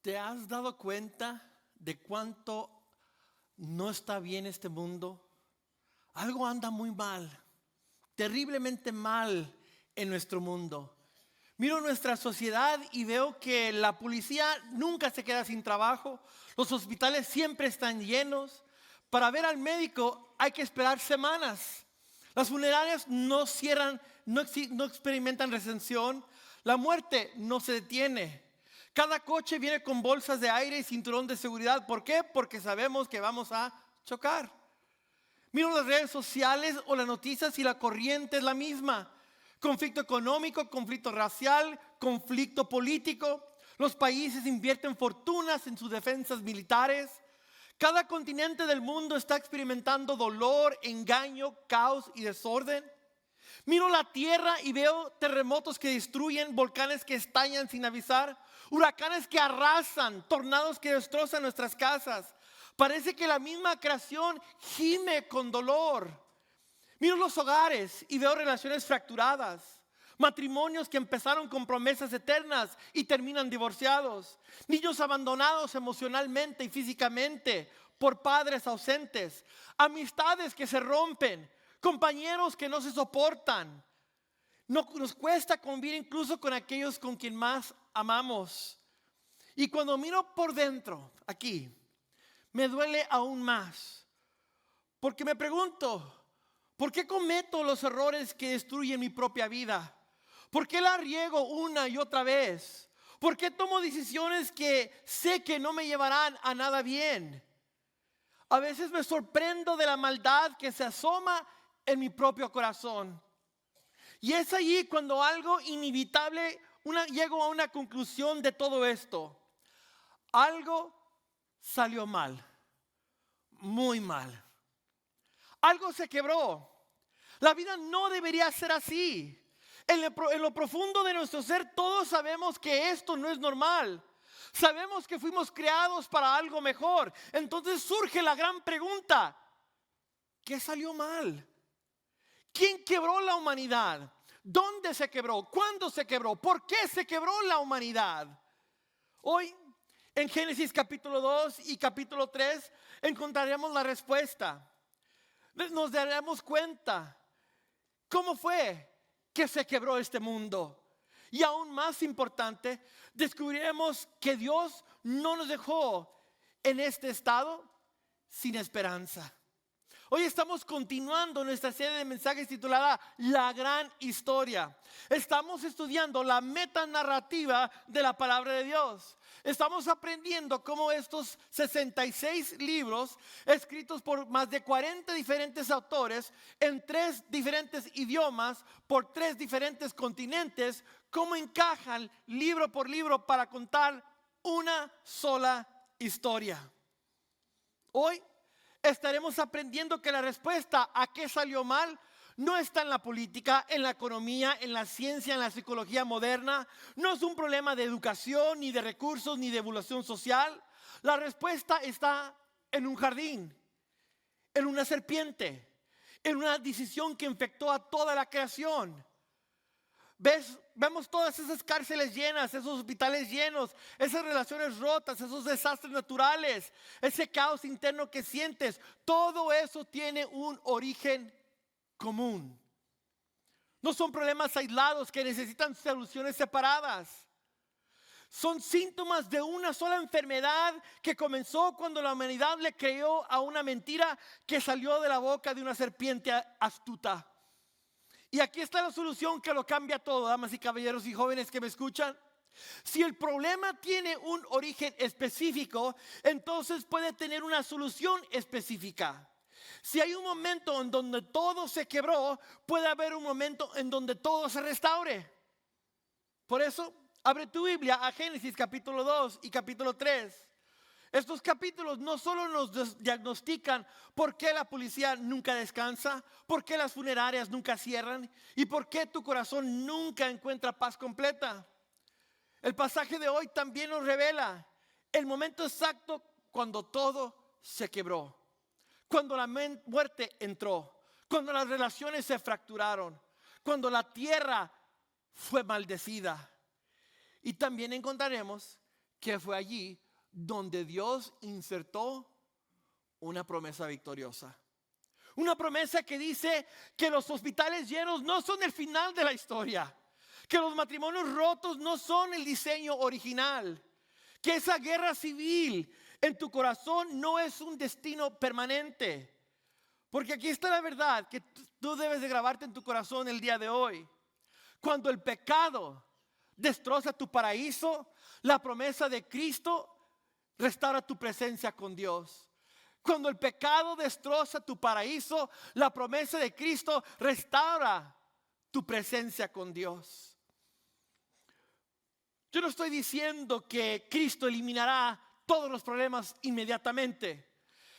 ¿Te has dado cuenta de cuánto no está bien este mundo? Algo anda muy mal, terriblemente mal en nuestro mundo. Miro nuestra sociedad y veo que la policía nunca se queda sin trabajo, los hospitales siempre están llenos. Para ver al médico hay que esperar semanas. Las funerarias no cierran, no experimentan recensión. La muerte no se detiene. Cada coche viene con bolsas de aire y cinturón de seguridad. ¿Por qué? Porque sabemos que vamos a chocar. Miro las redes sociales o las noticias y la corriente es la misma. Conflicto económico, conflicto racial, conflicto político. Los países invierten fortunas en sus defensas militares. Cada continente del mundo está experimentando dolor, engaño, caos y desorden. Miro la tierra y veo terremotos que destruyen, volcanes que estallan sin avisar, huracanes que arrasan, tornados que destrozan nuestras casas. Parece que la misma creación gime con dolor. Miro los hogares y veo relaciones fracturadas, matrimonios que empezaron con promesas eternas y terminan divorciados, niños abandonados emocionalmente y físicamente por padres ausentes, amistades que se rompen, compañeros que no se soportan. Nos cuesta convivir incluso con aquellos con quien más amamos. Y cuando miro por dentro, aquí, me duele aún más, porque me pregunto, ¿por qué cometo los errores que destruyen mi propia vida? ¿Por qué la riego una y otra vez? ¿Por qué tomo decisiones que sé que no me llevarán a nada bien? A veces me sorprendo de la maldad que se asoma en mi propio corazón. Y es allí cuando algo inevitable, llego a una conclusión de todo esto. Algo salió mal, muy mal. Algo se quebró. La vida no debería ser así. En lo profundo de nuestro ser todos sabemos que esto no es normal. Sabemos que fuimos creados para algo mejor. Entonces surge la gran pregunta: ¿qué salió mal? ¿Quién quebró la humanidad? ¿Dónde se quebró? ¿Cuándo se quebró? ¿Por qué se quebró la humanidad? Hoy, en Génesis capítulo 2 y capítulo 3, encontraremos la respuesta. Nos daremos cuenta cómo fue que se quebró este mundo. Y aún más importante, descubriremos que Dios no nos dejó en este estado sin esperanza. Hoy estamos continuando nuestra serie de mensajes titulada La Gran Historia. Estamos estudiando la metanarrativa de la palabra de Dios. Estamos aprendiendo cómo estos 66 libros, escritos por más de 40 diferentes autores, en 3 diferentes idiomas, por 3 diferentes continentes, cómo encajan libro por libro para contar una sola historia. Hoy estaremos aprendiendo que la respuesta a qué salió mal no está en la política, en la economía, en la ciencia, en la psicología moderna. No es un problema de educación, ni de recursos, ni de evolución social. La respuesta está en un jardín, en una serpiente, en una decisión que infectó a toda la creación. Vemos todas esas cárceles llenas, esos hospitales llenos, esas relaciones rotas, esos desastres naturales, ese caos interno que sientes. Todo eso tiene un origen común. No son problemas aislados que necesitan soluciones separadas. Son síntomas de una sola enfermedad que comenzó cuando la humanidad le creyó a una mentira que salió de la boca de una serpiente astuta. Y aquí está la solución que lo cambia todo, damas y caballeros y jóvenes que me escuchan. Si el problema tiene un origen específico, entonces puede tener una solución específica. Si hay un momento en donde todo se quebró, puede haber un momento en donde todo se restaure. Por eso, abre tu Biblia a Génesis capítulo 2 y capítulo 3. Estos capítulos no solo nos diagnostican por qué la policía nunca descansa, por qué las funerarias nunca cierran y por qué tu corazón nunca encuentra paz completa. El pasaje de hoy también nos revela el momento exacto cuando todo se quebró, cuando la muerte entró, cuando las relaciones se fracturaron, cuando la tierra fue maldecida. Y también encontraremos que fue allí donde Dios insertó una promesa victoriosa. Una promesa que dice que los hospitales llenos no son el final de la historia, que los matrimonios rotos no son el diseño original, que esa guerra civil en tu corazón no es un destino permanente. Porque aquí está la verdad que tú debes de grabarte en tu corazón el día de hoy. Cuando el pecado destroza tu paraíso, la promesa de Cristo restaura tu presencia con Dios. Cuando el pecado destroza tu paraíso, la promesa de Cristo restaura tu presencia con Dios. Yo no estoy diciendo que Cristo eliminará todos los problemas inmediatamente.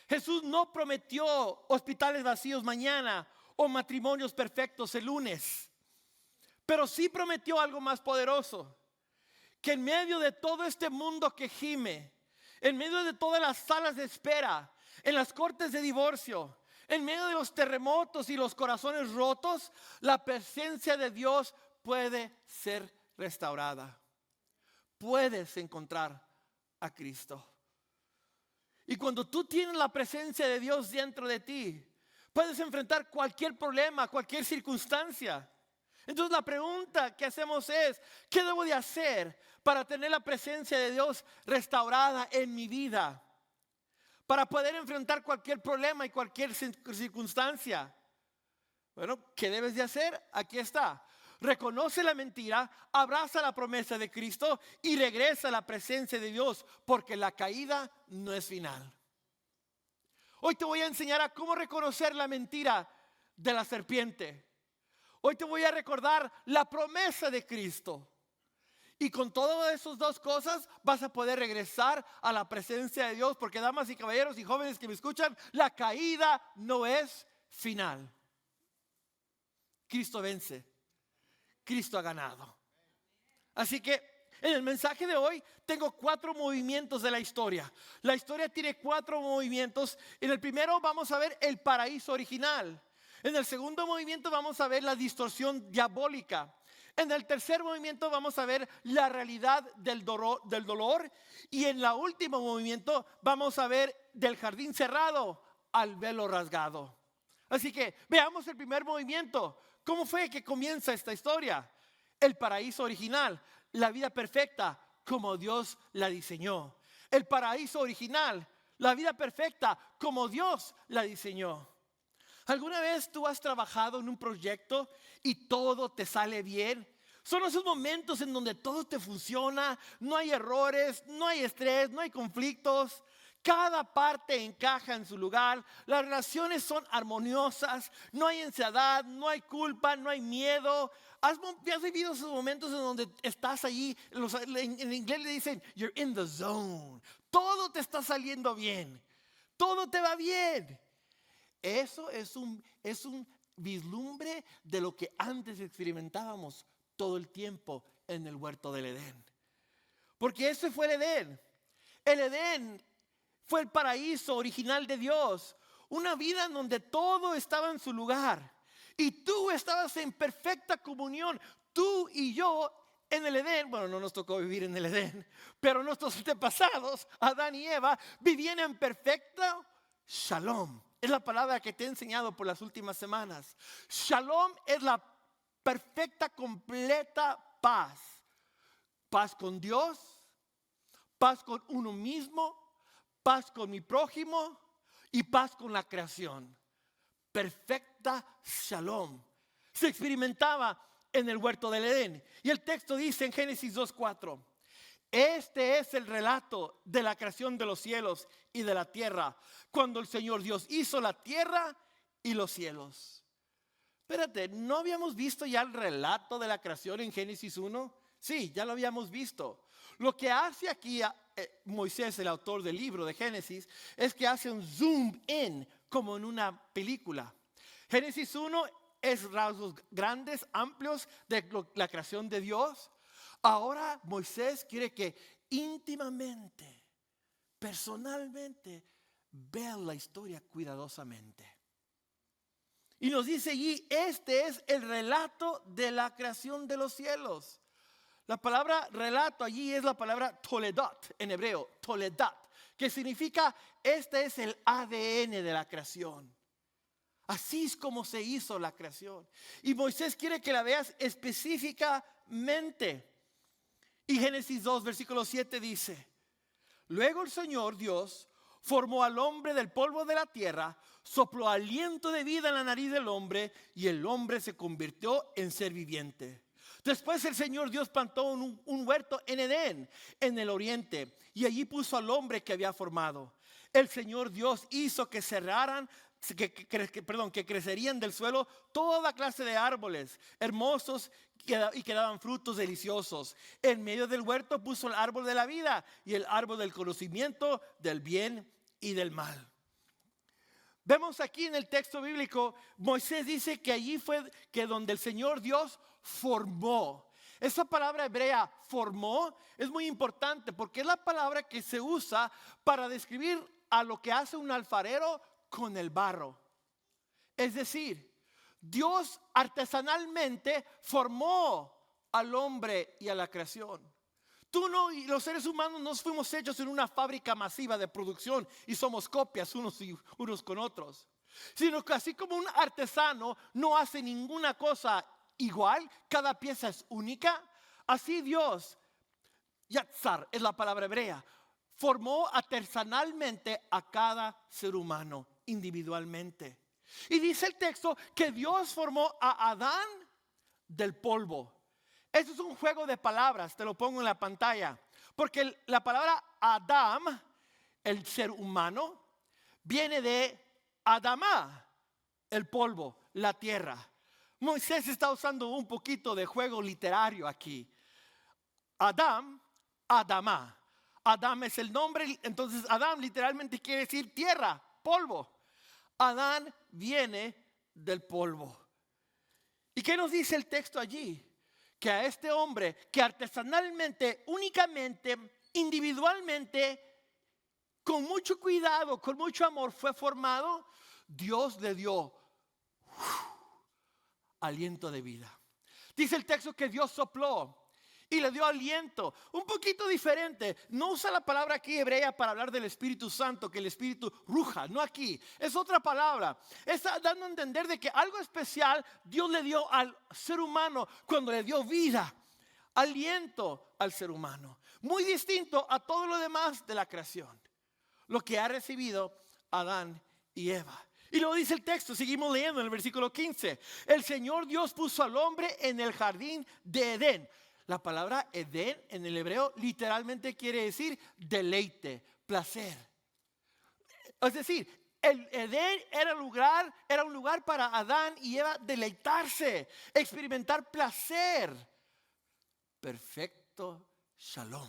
Jesús no prometió hospitales vacíos mañana o matrimonios perfectos el lunes. Pero sí prometió algo más poderoso. Que en medio de todo este mundo que gime, en medio de todas las salas de espera, en las cortes de divorcio, en medio de los terremotos y los corazones rotos, la presencia de Dios puede ser restaurada. Puedes encontrar a Cristo. Y cuando tú tienes la presencia de Dios dentro de ti, puedes enfrentar cualquier problema, cualquier circunstancia. Entonces la pregunta que hacemos es, ¿qué debo de hacer para tener la presencia de Dios restaurada en mi vida? Para poder enfrentar cualquier problema y cualquier circunstancia. Bueno, ¿qué debes de hacer? Aquí está. Reconoce la mentira, abraza la promesa de Cristo y regresa a la presencia de Dios, porque la caída no es final. Hoy te voy a enseñar a cómo reconocer la mentira de la serpiente. Hoy te voy a recordar la promesa de Cristo. Y con todas esas dos cosas vas a poder regresar a la presencia de Dios, porque damas y caballeros y jóvenes que me escuchan, la caída no es final. Cristo vence. Cristo ha ganado. Así que en el mensaje de hoy tengo 4 movimientos de la historia. La historia tiene 4 movimientos. En el primero vamos a ver el paraíso original. En el segundo movimiento vamos a ver la distorsión diabólica. En el tercer movimiento vamos a ver la realidad del dolor. Y en el último movimiento vamos a ver del jardín cerrado al velo rasgado. Así que veamos el primer movimiento. ¿Cómo fue que comienza esta historia? El paraíso original, la vida perfecta como Dios la diseñó. El paraíso original, la vida perfecta como Dios la diseñó. ¿Alguna vez tú has trabajado en un proyecto y todo te sale bien? Son esos momentos en donde todo te funciona, no hay errores, no hay estrés, no hay conflictos. Cada parte encaja en su lugar, las relaciones son armoniosas, no hay ansiedad, no hay culpa, no hay miedo. ¿Has vivido esos momentos en donde estás allí? En inglés le dicen, you're in the zone. Todo te está saliendo bien, todo te va bien. Eso es un vislumbre de lo que antes experimentábamos todo el tiempo en el huerto del Edén. Porque ese fue el Edén. El Edén fue el paraíso original de Dios. Una vida en donde todo estaba en su lugar. Y tú estabas en perfecta comunión. Tú y yo en el Edén. Bueno, no nos tocó vivir en el Edén. Pero nuestros antepasados, Adán y Eva, vivían en perfecta shalom. Es la palabra que te he enseñado por las últimas semanas. Shalom es la perfecta, completa paz. Paz con Dios, paz con uno mismo, paz con mi prójimo y paz con la creación. Perfecta shalom. Se experimentaba en el huerto del Edén. Y el texto dice en Génesis 2:4. Este es el relato de la creación de los cielos y de la tierra, cuando el Señor Dios hizo la tierra y los cielos. Espérate, ¿no habíamos visto ya el relato de la creación en Génesis 1? Sí, ya lo habíamos visto. Lo que hace aquí Moisés, el autor del libro de Génesis, es que hace un zoom in como en una película. Génesis 1 es rasgos grandes, amplios de la creación de Dios. Ahora Moisés quiere que íntimamente, personalmente, vean la historia cuidadosamente. Y nos dice allí, este es el relato de la creación de los cielos. La palabra relato allí es la palabra toledot en hebreo, toledat, que significa este es el ADN de la creación. Así es como se hizo la creación. Y Moisés quiere que la veas específicamente. Y Génesis 2, versículo 7 dice: luego el Señor Dios formó al hombre del polvo de la tierra, sopló aliento de vida en la nariz del hombre y el hombre se convirtió en ser viviente. Después el Señor Dios plantó un huerto en Edén, en el oriente, y allí puso al hombre que había formado. El Señor Dios hizo que que crecerían del suelo toda clase de árboles hermosos y que daban frutos deliciosos. En medio del huerto puso el árbol de la vida y el árbol del conocimiento del bien y del mal. Vemos aquí en el texto bíblico, Moisés dice que allí fue que donde el Señor Dios formó. Esa palabra hebrea formó es muy importante porque es la palabra que se usa para describir a lo que hace un alfarero con el barro. Es decir, Dios artesanalmente formó al hombre y a la creación. Tú no y los seres humanos no fuimos hechos en una fábrica masiva de producción y somos copias unos con otros. Sino que así como un artesano no hace ninguna cosa igual, cada pieza es única, así Dios, Yatzar es la palabra hebrea, formó artesanalmente a cada ser humano individualmente. Y dice el texto que Dios formó a Adán del polvo. Esto es un juego de palabras, te lo pongo en la pantalla. Porque la palabra Adam, el ser humano, viene de Adamá, el polvo, la tierra. Moisés está usando un poquito de juego literario aquí. Adam, Adamá. Adam es el nombre, entonces Adam literalmente quiere decir tierra, polvo. Adán viene del polvo. ¿Y qué nos dice el texto allí? Que a este hombre que artesanalmente, únicamente, individualmente, con mucho cuidado, con mucho amor fue formado, Dios le dio aliento de vida. Dice el texto que Dios sopló y le dio aliento, un poquito diferente. No usa la palabra aquí hebrea para hablar del Espíritu Santo, que el Espíritu ruja, no aquí. Es otra palabra. Está dando a entender de que algo especial Dios le dio al ser humano cuando le dio vida, aliento al ser humano. Muy distinto a todo lo demás de la creación. Lo que ha recibido Adán y Eva. Y luego dice el texto, seguimos leyendo en el versículo 15. El Señor Dios puso al hombre en el jardín de Edén. La palabra Edén en el hebreo literalmente quiere decir deleite, placer. Es decir, el Edén era un lugar para Adán y Eva deleitarse, experimentar placer. Perfecto shalom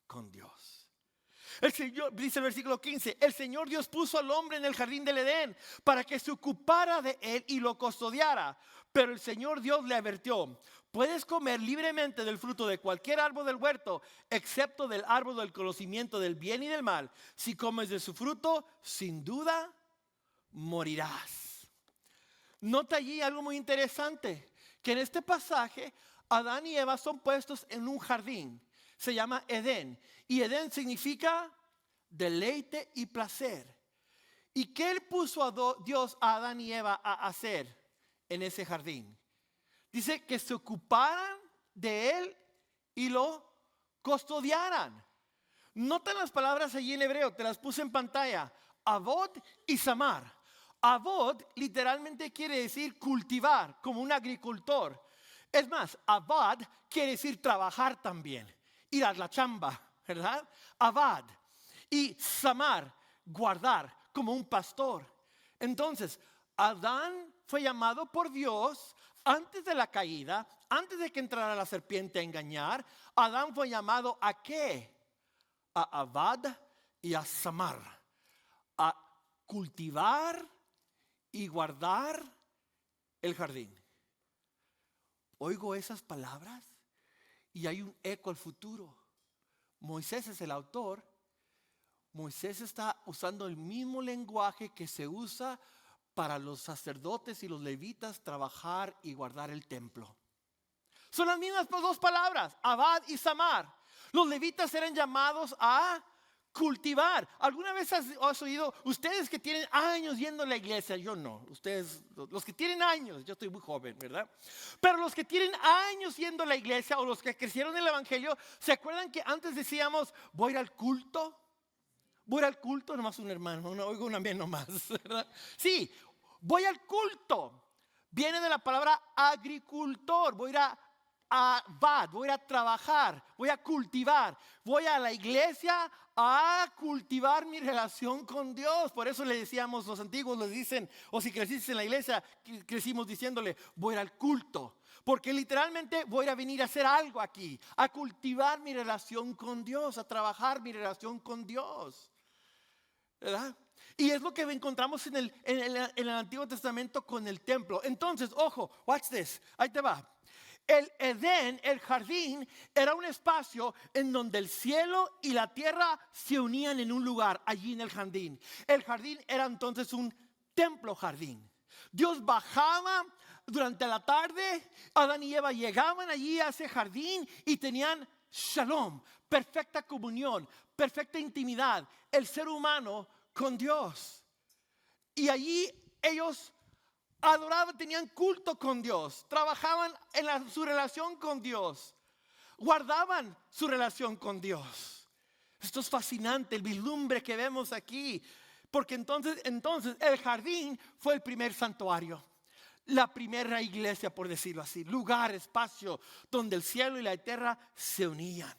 con Dios. El Señor, dice el versículo 15, el Señor Dios puso al hombre en el jardín del Edén para que se ocupara de él y lo custodiara. Pero el Señor Dios le advirtió: puedes comer libremente del fruto de cualquier árbol del huerto, excepto del árbol del conocimiento del bien y del mal. Si comes de su fruto, sin duda morirás. Nota allí algo muy interesante, que en este pasaje Adán y Eva son puestos en un jardín. Se llama Edén. Y Edén significa deleite y placer. ¿Y qué le puso a Dios a Adán y Eva a hacer en ese jardín? Dice que se ocuparan de él y lo custodiaran. Notan las palabras allí en hebreo, te las puse en pantalla. Avod y Samar. Avod literalmente quiere decir cultivar, como un agricultor. Es más, Avad quiere decir trabajar también. Ir a la chamba, ¿verdad? Avad. Y Samar, guardar, como un pastor. Entonces, Adán fue llamado por Dios antes de la caída, antes de que entrara la serpiente a engañar. Adán fue llamado ¿a qué? A Avad y a Samar. A cultivar y guardar el jardín. Oigo esas palabras y hay un eco al futuro. Moisés es el autor. Moisés está usando el mismo lenguaje que se usa para los sacerdotes y los levitas trabajar y guardar el templo. Son las mismas dos palabras, Abad y Samar. Los levitas eran llamados a cultivar. ¿Alguna vez has oído, ustedes que tienen años yendo a la iglesia? Yo no, ustedes, los que tienen años, yo estoy muy joven, ¿verdad? Pero los que tienen años yendo a la iglesia o los que crecieron en el evangelio, ¿se acuerdan que antes decíamos, voy a ir al culto? Voy a ir al culto, nomás un hermano, no oigo una vez nomás, ¿verdad? Sí, voy al culto. Viene de la palabra agricultor, voy a ir voy a ir a trabajar, voy a cultivar, voy a la iglesia a cultivar mi relación con Dios. Por eso le decíamos, los antiguos les dicen, o si creciste en la iglesia, crecimos diciéndole, voy a ir al culto. Porque literalmente voy a venir a hacer algo aquí, a cultivar mi relación con Dios, a trabajar mi relación con Dios, ¿verdad? Y es lo que encontramos en el Antiguo Testamento con el templo. Entonces, ojo, watch this, ahí te va. El Edén, el jardín, era un espacio en donde el cielo y la tierra se unían en un lugar, allí en el jardín. El jardín era entonces un templo jardín. Dios bajaba durante la tarde, Adán y Eva llegaban allí a ese jardín y tenían shalom, perfecta comunión, perfecta intimidad, el ser humano con Dios. Y allí ellos adoraban, tenían culto con Dios, trabajaban en su relación con Dios, guardaban su relación con Dios. Esto es fascinante, el vislumbre que vemos aquí, porque entonces el jardín fue el primer santuario, la primera iglesia, por decirlo así, lugar, espacio donde el cielo y la tierra se unían.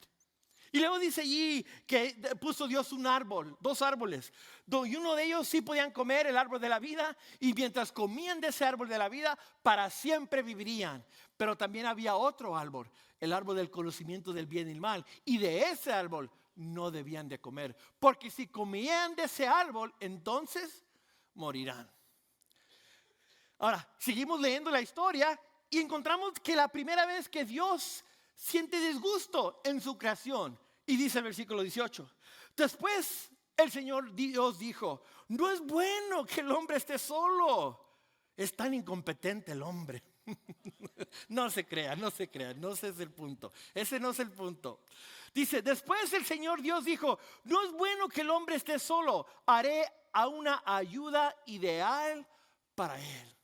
Y luego dice allí que puso Dios un árbol, dos árboles, y uno de ellos sí podían comer, el árbol de la vida, y mientras comían de ese árbol de la vida, para siempre vivirían. Pero también había otro árbol, el árbol del conocimiento del bien y el mal, y de ese árbol no debían de comer, porque si comían de ese árbol, entonces morirán. Ahora, seguimos leyendo la historia y encontramos que la primera vez que Dios siente disgusto en su creación, y dice el versículo 18, después el Señor Dios dijo, no es bueno que el hombre esté solo, es tan incompetente el hombre. No se crean, no ese es el punto, ese no es el punto. Dice, después el Señor Dios dijo, no es bueno que el hombre esté solo, haré a una ayuda ideal para él.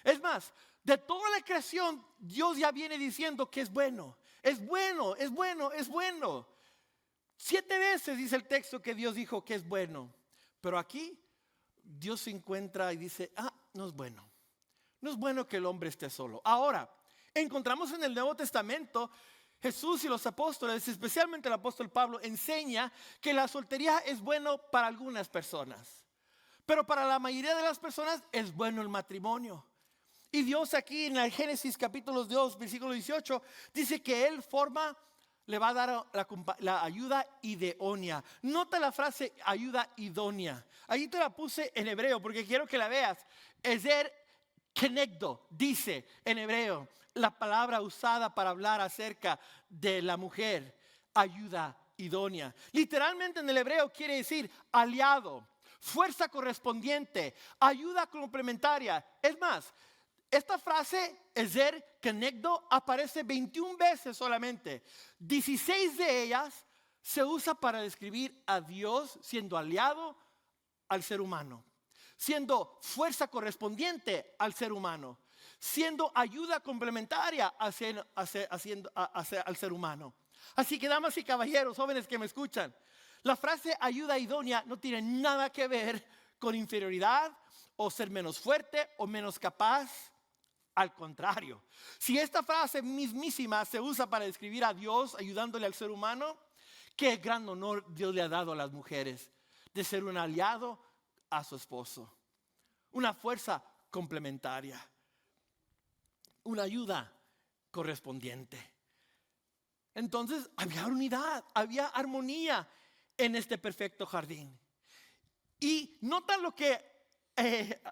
Es más, de toda la creación, Dios ya viene diciendo que es bueno, es bueno, es bueno, es bueno. 7 veces dice el texto que Dios dijo que es bueno. Pero aquí Dios se encuentra y dice, no es bueno. No es bueno que el hombre esté solo. Ahora, encontramos en el Nuevo Testamento, Jesús y los apóstoles, especialmente el apóstol Pablo, enseña que la soltería es bueno para algunas personas. Pero para la mayoría de las personas es bueno el matrimonio. Y Dios aquí en el Génesis capítulo 2, versículo 18, dice que Él le va a dar la ayuda idónea. Nota la frase ayuda idónea. Ahí te la puse en hebreo porque quiero que la veas. Ezer kenegdo, dice en hebreo, la palabra usada para hablar acerca de la mujer, ayuda idónea. Literalmente en el hebreo quiere decir aliado, fuerza correspondiente, ayuda complementaria. Es más, esta frase, ezer kenegdo, aparece 21 veces solamente. 16 de ellas se usa para describir a Dios siendo aliado al ser humano, siendo fuerza correspondiente al ser humano, siendo ayuda complementaria al ser humano. Así que, damas y caballeros, jóvenes que me escuchan, la frase ayuda idónea no tiene nada que ver con inferioridad o ser menos fuerte o menos capaz. Al contrario, si esta frase mismísima se usa para describir a Dios ayudándole al ser humano, qué gran honor Dios le ha dado a las mujeres de ser un aliado a su esposo, una fuerza complementaria, una ayuda correspondiente. Entonces había unidad, había armonía en este perfecto jardín. Y nota lo que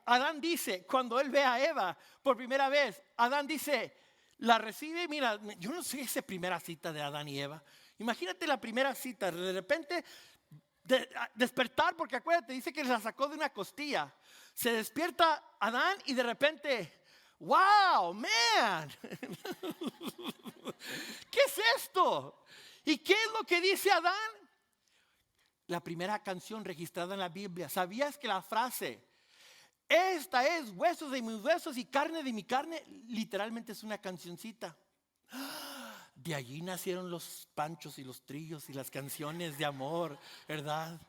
Adán dice cuando él ve a Eva por primera vez. Adán dice, la recibe. Mira, yo no sé esa primera cita de Adán y Eva. Imagínate la primera cita, de repente despertar, porque acuérdate, dice que la sacó de una costilla. Se despierta Adán y de repente ¡Wow, man! ¿Qué es esto? ¿Y qué es lo que dice Adán? La primera canción registrada en la Biblia. ¿Sabías que la frase, esta es huesos de mis huesos y carne de mi carne, literalmente es una cancioncita? De allí nacieron los panchos y los trillos y las canciones de amor, ¿verdad?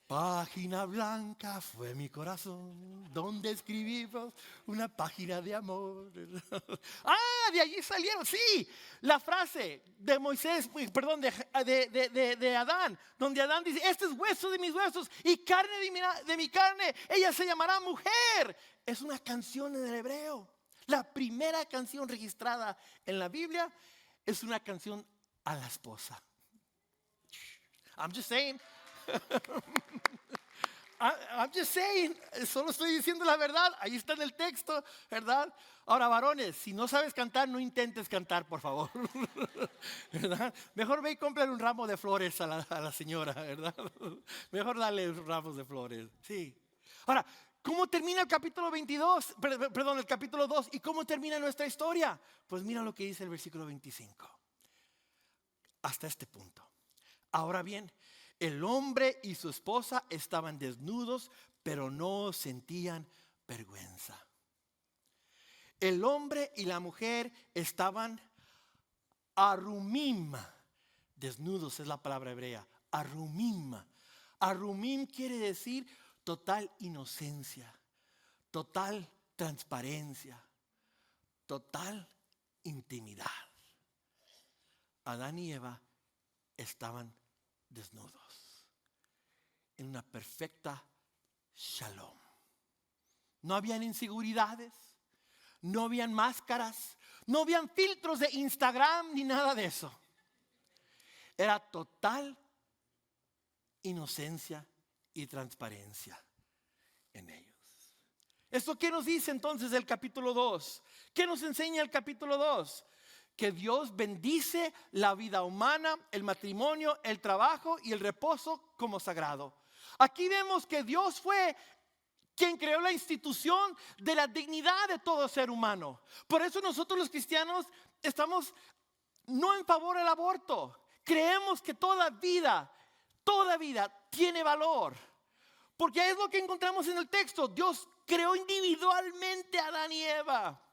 Página blanca fue mi corazón, donde escribimos una página de amor. De allí salieron, sí, la frase de Moisés, perdón, de Adán, donde Adán dice, este es hueso de mis huesos y carne de mi carne, ella se llamará mujer. Es una canción en el hebreo. La primera canción registrada en la Biblia es una canción a la esposa. I'm just saying. I'm just saying, solo estoy diciendo la verdad, ahí está en el texto, ¿verdad? Ahora, varones, si no sabes cantar, no intentes cantar, por favor, ¿verdad? Mejor ve y cómprale un ramo de flores a la señora, ¿verdad? Mejor dale ramos de flores, sí. Ahora, ¿cómo termina el capítulo 22? Perdón, el capítulo 2, ¿y cómo termina nuestra historia? Pues mira lo que dice el versículo 25, hasta este punto. Ahora bien, el hombre y su esposa estaban desnudos, pero no sentían vergüenza. El hombre y la mujer estaban arumim, desnudos es la palabra hebrea, arumim. Arumim quiere decir total inocencia, total transparencia, total intimidad. Adán y Eva estaban desnudos en una perfecta shalom. No habían inseguridades, no habían máscaras, no habían filtros de Instagram ni nada de eso. Era total inocencia y transparencia en ellos. ¿Esto qué nos dice entonces el capítulo 2? ¿Qué nos enseña el capítulo 2? Que Dios bendice la vida humana, el matrimonio, el trabajo y el reposo como sagrado. Aquí vemos que Dios fue quien creó la institución de la dignidad de todo ser humano. Por eso nosotros los cristianos estamos no en favor del aborto. Creemos que toda vida tiene valor. Porque es lo que encontramos en el texto. Dios creó individualmente a Adán y Eva.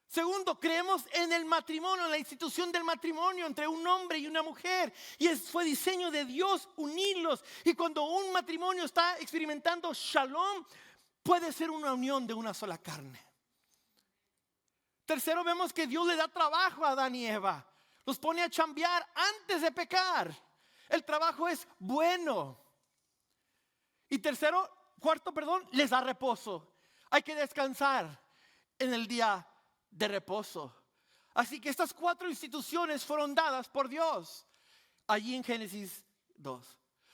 Segundo, creemos en el matrimonio, en la institución del matrimonio entre un hombre y una mujer. Y fue diseño de Dios unirlos. Y cuando un matrimonio está experimentando shalom, puede ser una unión de una sola carne. Tercero, vemos que Dios le da trabajo a Adán y Eva. Los pone a chambear antes de pecar. El trabajo es bueno. Y cuarto, les da reposo. Hay que descansar en el día de reposo. Así que estas 4 instituciones fueron dadas por Dios allí en Génesis 2.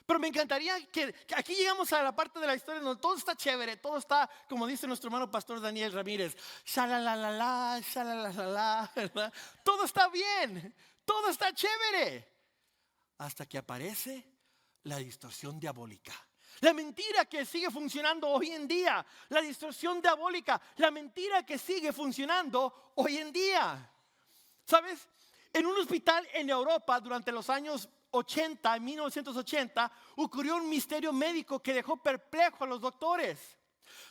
Pero me encantaría que aquí llegamos a la parte de la historia donde todo está chévere, todo está, como dice nuestro hermano pastor Daniel Ramírez, shalalalala, shalalalala, ¿verdad? Todo está bien, todo está chévere, hasta que aparece la distorsión diabólica. La mentira que sigue funcionando hoy en día. La distorsión diabólica. La mentira que sigue funcionando hoy en día. ¿Sabes? En un hospital en Europa durante los años 80, en 1980, ocurrió un misterio médico que dejó perplejo a los doctores.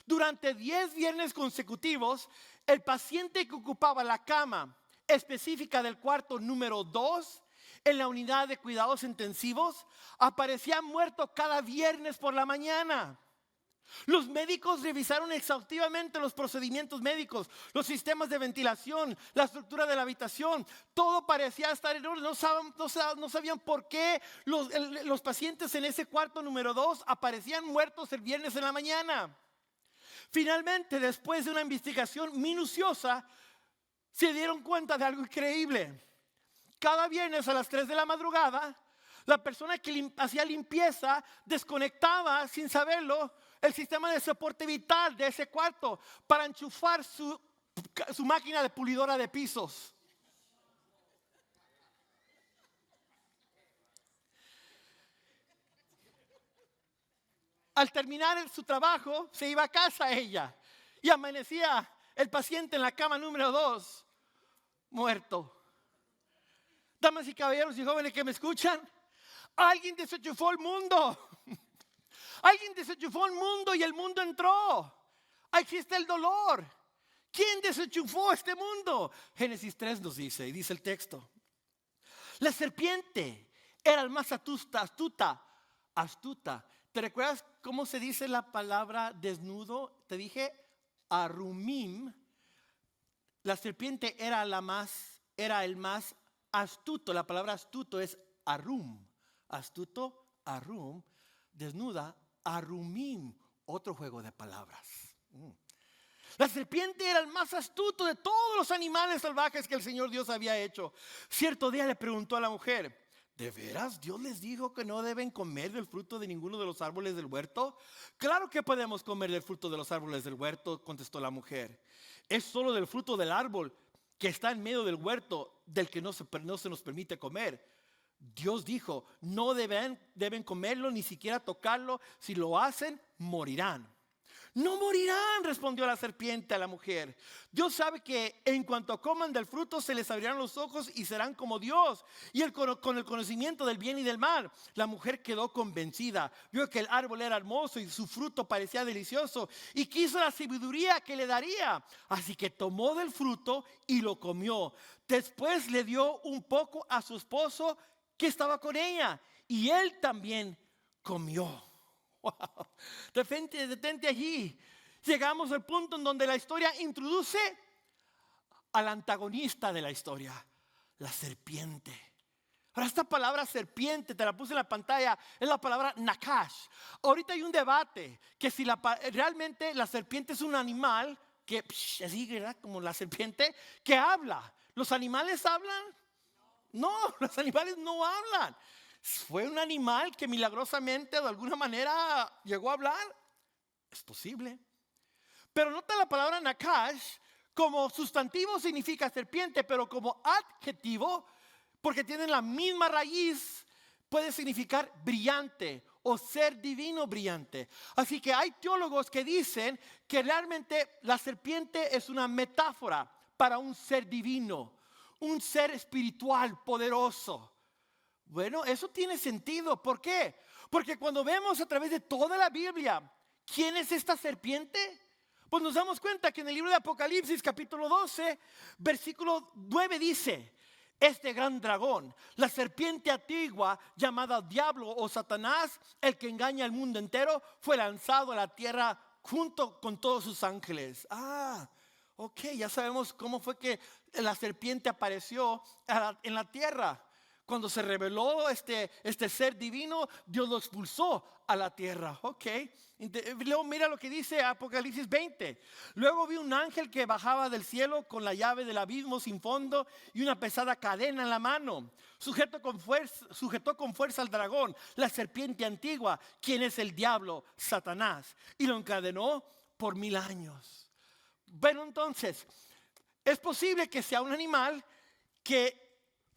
Durante 10 viernes consecutivos, el paciente que ocupaba la cama específica del cuarto número 2 en la unidad de cuidados intensivos aparecía muerto cada viernes por la mañana. Los médicos revisaron exhaustivamente los procedimientos médicos, los sistemas de ventilación, la estructura de la habitación. Todo parecía estar en orden. No sabían por qué los pacientes en ese cuarto número 2 aparecían muertos el viernes en la mañana. Finalmente, después de una investigación minuciosa, se dieron cuenta de algo increíble. Cada viernes a las 3 de la madrugada, la persona que hacía limpieza desconectaba sin saberlo el sistema de soporte vital de ese cuarto para enchufar su máquina de pulidora de pisos. Al terminar su trabajo, se iba a casa ella y amanecía el paciente en la cama número 2, muerto. Damas y caballeros y jóvenes que me escuchan, alguien desenchufó el mundo. Alguien desenchufó el mundo y el mundo entró. Ahí existe el dolor. ¿Quién desenchufó este mundo? Génesis 3 nos dice, y dice el texto. La serpiente era el más astuta. ¿Te recuerdas cómo se dice la palabra desnudo? Te dije arumim. La serpiente era el más astuto. La palabra astuto es arum. Astuto, arum. Desnuda, arumim. Otro juego de palabras. La serpiente era el más astuto de todos los animales salvajes que el Señor Dios había hecho. Cierto día le preguntó a la mujer: ¿de veras Dios les dijo que no deben comer del fruto de ninguno de los árboles del huerto? Claro que podemos comer del fruto de los árboles del huerto, contestó la mujer. Es solo del fruto del árbol que está en medio del huerto del que no se nos permite comer. Dios dijo, no deben comerlo, ni siquiera tocarlo. Si lo hacen, morirán. No morirán, respondió la serpiente a la mujer. Dios sabe que en cuanto coman del fruto se les abrirán los ojos y serán como Dios. Y con el conocimiento del bien y del mal. La mujer quedó convencida. Vio que el árbol era hermoso y su fruto parecía delicioso. Y quiso la sabiduría que le daría. Así que tomó del fruto y lo comió. Después le dio un poco a su esposo que estaba con ella. Y él también comió. Wow. Detente allí. Llegamos al punto en donde la historia introduce al antagonista de la historia, la serpiente. Ahora esta palabra serpiente, te la puse en la pantalla, es la palabra nakash. Ahorita hay un debate que si realmente la serpiente es un animal que así, ¿verdad? Como la serpiente que habla. ¿Los animales hablan? No, los animales no hablan. ¿Fue un animal que milagrosamente de alguna manera llegó a hablar? Es posible. Pero nota la palabra nakash, como sustantivo significa serpiente, pero como adjetivo, porque tienen la misma raíz, puede significar brillante o ser divino brillante. Así que hay teólogos que dicen que realmente la serpiente es una metáfora para un ser divino, un ser espiritual poderoso. Bueno, eso tiene sentido. ¿Por qué? Porque cuando vemos a través de toda la Biblia, ¿quién es esta serpiente? Pues nos damos cuenta que en el libro de Apocalipsis, capítulo 12, versículo 9 dice: este gran dragón, la serpiente antigua llamada Diablo o Satanás, el que engaña al mundo entero, fue lanzado a la tierra junto con todos sus ángeles. Ok, ya sabemos cómo fue que la serpiente apareció en la tierra. Cuando se reveló este ser divino, Dios lo expulsó a la tierra. Ok. Luego mira lo que dice Apocalipsis 20. Luego vi un ángel que bajaba del cielo con la llave del abismo sin fondo y una pesada cadena en la mano. Sujetó con fuerza al dragón, la serpiente antigua, quien es el diablo, Satanás. Y lo encadenó por 1000 años. Bueno, entonces, es posible que sea un animal que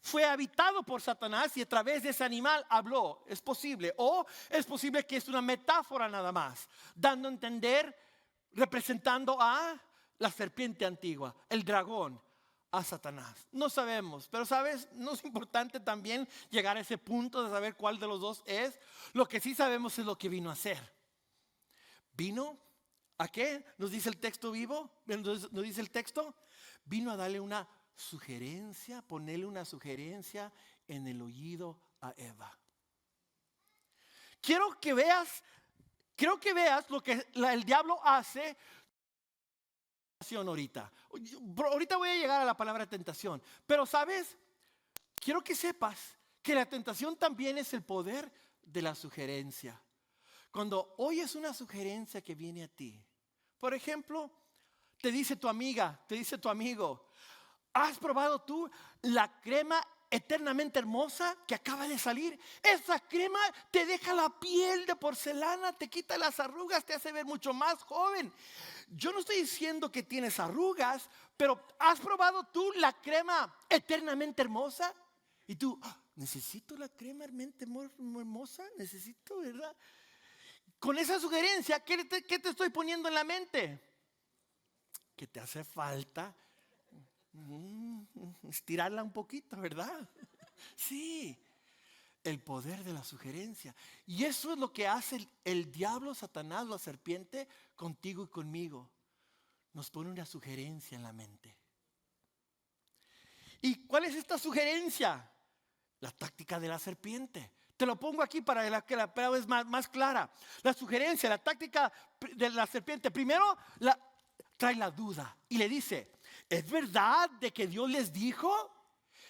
fue habitado por Satanás y a través de ese animal habló. Es posible. O es posible que es una metáfora nada más, dando a entender, representando a la serpiente antigua, el dragón, a Satanás. No sabemos, pero sabes, no es importante también llegar a ese punto de saber cuál de los dos es. Lo que sí sabemos es lo que vino a hacer. ¿Vino a qué? ¿Nos dice el texto vivo? ¿Nos dice el texto? Vino a darle una sugerencia, ponerle una sugerencia en el oído a Eva. Quiero que veas lo que el diablo hace. Ahorita voy a llegar a la palabra tentación, pero sabes, quiero que sepas que la tentación también es el poder de la sugerencia. Cuando oyes una sugerencia que viene a ti, por ejemplo, te dice tu amiga, te dice tu amigo: ¿has probado tú la crema eternamente hermosa que acaba de salir? Esa crema te deja la piel de porcelana, te quita las arrugas, te hace ver mucho más joven. Yo no estoy diciendo que tienes arrugas, pero ¿has probado tú la crema eternamente hermosa? Y tú, necesito la crema eternamente hermosa, necesito, ¿verdad? Con esa sugerencia, ¿qué te estoy poniendo en la mente? que te hace falta estirarla un poquito, ¿verdad? Sí, el poder de la sugerencia. Y eso es lo que hace el diablo, Satanás, la serpiente, contigo y conmigo. Nos pone una sugerencia en la mente. ¿Y cuál es esta sugerencia? La táctica de la serpiente. Te lo pongo aquí para que la prueba es más clara. La sugerencia, la táctica de la serpiente. Primero trae la duda y le dice, ¿es verdad de que Dios les dijo?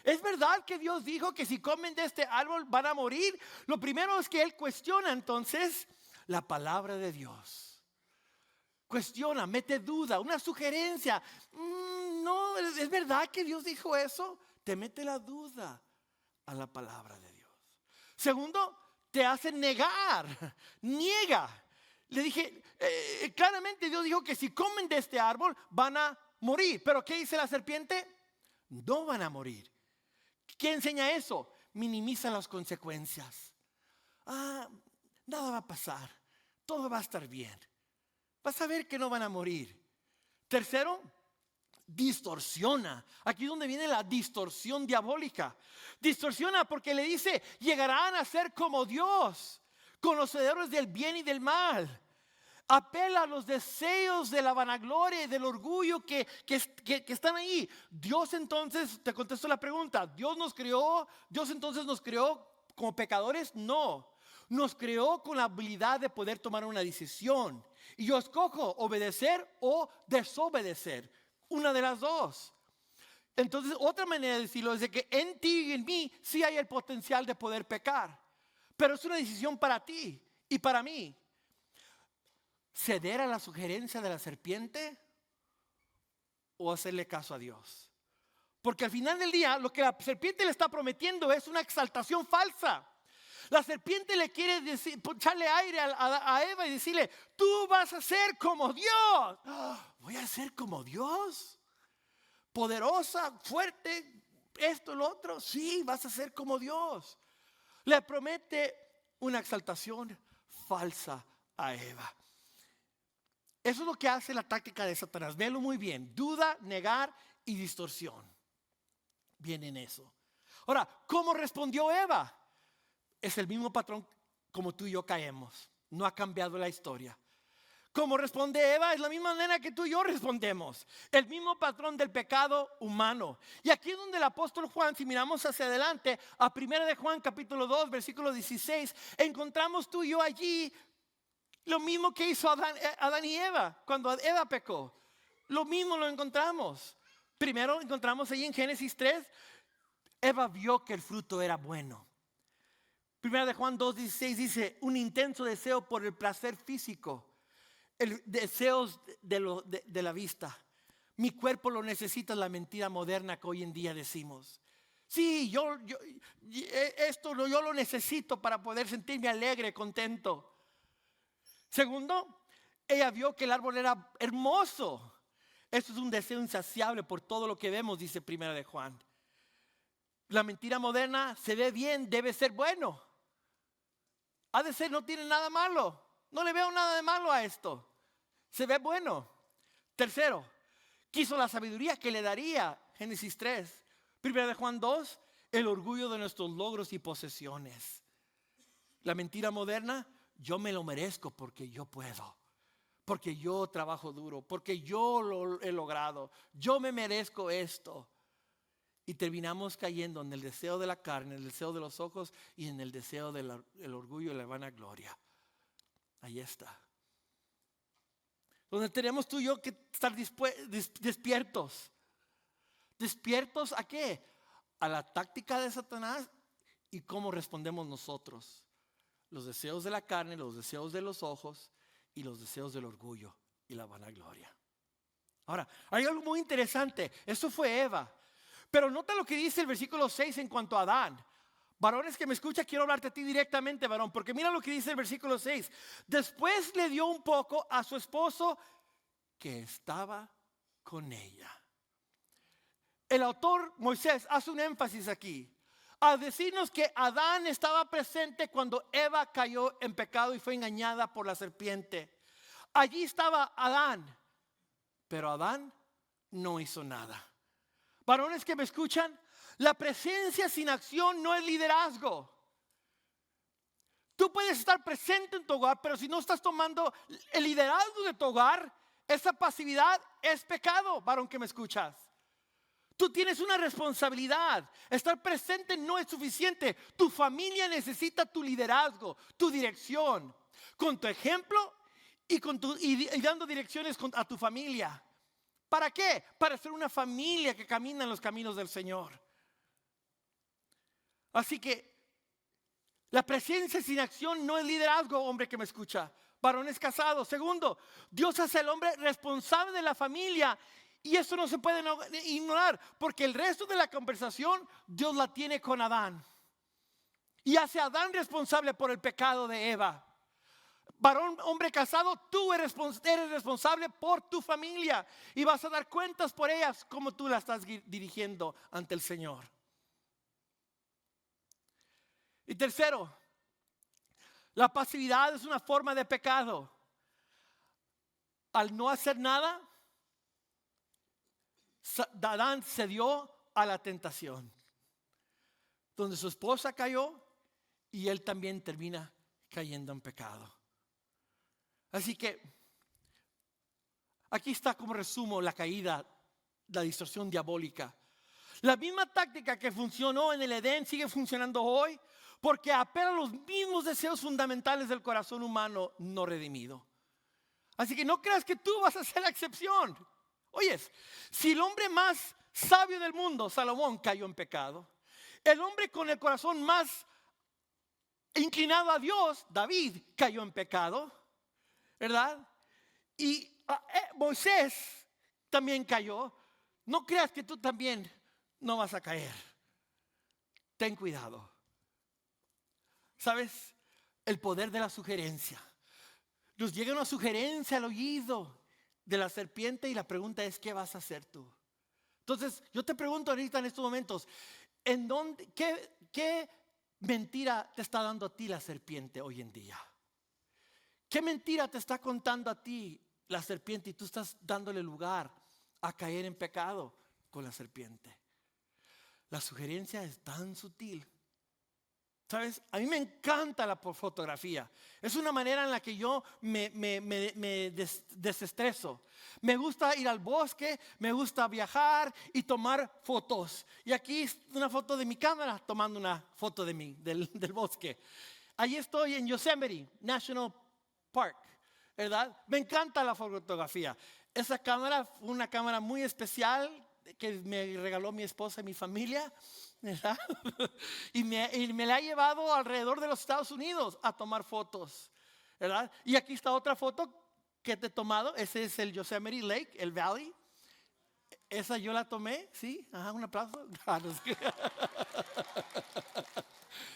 ¿Es verdad que Dios dijo que si comen de este árbol van a morir? Lo primero es que él cuestiona entonces la palabra de Dios. Cuestiona, mete duda, una sugerencia. No, ¿es verdad que Dios dijo eso? Te mete la duda a la palabra de Dios. Segundo, te hace negar, niega. Le dije, claramente Dios dijo que si comen de este árbol van a morir. Pero ¿qué dice la serpiente? No van a morir. ¿Qué enseña eso? Minimiza las consecuencias. Nada va a pasar, todo va a estar bien. Vas a ver que no van a morir. Tercero, distorsiona. Aquí es donde viene la distorsión diabólica. Distorsiona porque le dice, llegarán a ser como Dios, conocedores del bien y del mal. Apela a los deseos de la vanagloria y del orgullo que están ahí. Dios entonces, te contesto la pregunta, Dios entonces nos creó como pecadores. No, nos creó con la habilidad de poder tomar una decisión. Y yo escojo obedecer o desobedecer, una de las dos. Entonces otra manera de decirlo es de que en ti y en mí sí hay el potencial de poder pecar, pero es una decisión para ti y para mí. ¿Ceder a la sugerencia de la serpiente o hacerle caso a Dios? Porque al final del día lo que la serpiente le está prometiendo es una exaltación falsa. La serpiente le quiere echarle aire a Eva y decirle, tú vas a ser como Dios. ¿Voy a ser como Dios? Poderosa, fuerte, esto, lo otro. Sí, vas a ser como Dios. Le promete una exaltación falsa a Eva. Eso es lo que hace la táctica de Satanás. Véalo muy bien. Duda, negar y distorsión. Viene en eso. Ahora, ¿cómo respondió Eva? Es el mismo patrón como tú y yo caemos. No ha cambiado la historia. ¿Cómo responde Eva? Es la misma manera que tú y yo respondemos. El mismo patrón del pecado humano. Y aquí es donde el apóstol Juan, si miramos hacia adelante, a 1 de Juan capítulo 2, versículo 16, encontramos tú y yo allí lo mismo que hizo Adán y Eva cuando Eva pecó. Lo mismo lo encontramos. Primero encontramos ahí en Génesis 3, Eva vio que el fruto era bueno. 1 de Juan 2:16 dice, un intenso deseo por el placer físico, el deseo de la vista. Mi cuerpo lo necesita, la mentira moderna que hoy en día decimos. Sí, yo lo necesito para poder sentirme alegre, contento. Segundo, ella vio que el árbol era hermoso. Esto es un deseo insaciable por todo lo que vemos, dice 1 de Juan. La mentira moderna se ve bien, debe ser bueno. Ha de ser, no tiene nada malo. No le veo nada de malo a esto. Se ve bueno. Tercero, quiso la sabiduría que le daría, Génesis 3. 1 de Juan 2, el orgullo de nuestros logros y posesiones. La mentira moderna, yo me lo merezco porque yo puedo. Porque yo trabajo duro, porque yo lo he logrado. Yo me merezco esto. Y terminamos cayendo en el deseo de la carne, en el deseo de los ojos y en el deseo del orgullo y la vanagloria. Ahí está. Donde tenemos tú y yo que estar despiertos. ¿Despiertos a qué? A la táctica de Satanás y cómo respondemos nosotros. Los deseos de la carne, los deseos de los ojos y los deseos del orgullo y la vanagloria. Ahora, hay algo muy interesante. Eso fue Eva. Pero nota lo que dice el versículo 6 en cuanto a Adán. Varones que me escuchan, quiero hablarte a ti directamente, varón, porque mira lo que dice el versículo 6. Después le dio un poco a su esposo que estaba con ella. El autor Moisés hace un énfasis aquí, a decirnos que Adán estaba presente cuando Eva cayó en pecado y fue engañada por la serpiente. Allí estaba Adán, pero Adán no hizo nada. Varones que me escuchan, la presencia sin acción no es liderazgo. Tú puedes estar presente en tu hogar, pero si no estás tomando el liderazgo de tu hogar, esa pasividad es pecado, varón que me escuchas. Tú tienes una responsabilidad. Estar presente no es suficiente. Tu familia necesita tu liderazgo, tu dirección, con tu ejemplo y dando direcciones a tu familia. ¿Para qué? Para ser una familia que camina en los caminos del Señor. Así que la presencia sin acción no es liderazgo, hombre que me escucha. Varones casados. Segundo, Dios hace al hombre responsable de la familia. Y eso no se puede ignorar, porque el resto de la conversación Dios la tiene con Adán. Y hace a Adán responsable por el pecado de Eva. Varón, hombre casado, tú eres responsable por tu familia. Y vas a dar cuentas por ellas como tú la estás dirigiendo ante el Señor. Y tercero, la pasividad es una forma de pecado. Al no hacer nada, Adán cedió a la tentación, donde su esposa cayó y él también termina cayendo en pecado. Así que aquí está como resumo la caída, la distorsión diabólica. La misma táctica que funcionó en el Edén sigue funcionando hoy, porque apela a los mismos deseos fundamentales del corazón humano no redimido. Así que no creas que tú vas a ser la excepción. Oyes, si el hombre más sabio del mundo, Salomón, cayó en pecado, el hombre con el corazón más inclinado a Dios, David, cayó en pecado, ¿verdad? Y Moisés también cayó. No creas que tú también no vas a caer. Ten cuidado. ¿Sabes? El poder de la sugerencia. Nos llega una sugerencia al oído de la serpiente y la pregunta es, ¿qué vas a hacer tú? Entonces, yo te pregunto ahorita en estos momentos, ¿qué mentira te está dando a ti la serpiente hoy en día? ¿Qué mentira te está contando a ti la serpiente y tú estás dándole lugar a caer en pecado con la serpiente? La sugerencia es tan sutil. ¿Sabes? A mí me encanta la fotografía. Es una manera en la que yo me desestreso. Me gusta ir al bosque, me gusta viajar y tomar fotos. Y aquí es una foto de mi cámara tomando una foto de mí, del bosque. Allí estoy en Yosemite National Park, ¿verdad? Me encanta la fotografía. Esa cámara fue una cámara muy especial que me regaló mi esposa y mi familia, ¿verdad? y me la ha llevado alrededor de los Estados Unidos a tomar fotos, ¿verdad? Y aquí está otra foto que te he tomado. Ese es el Yosemite Lake, el Valley. Esa yo la tomé, ¿sí? Ajá, un aplauso.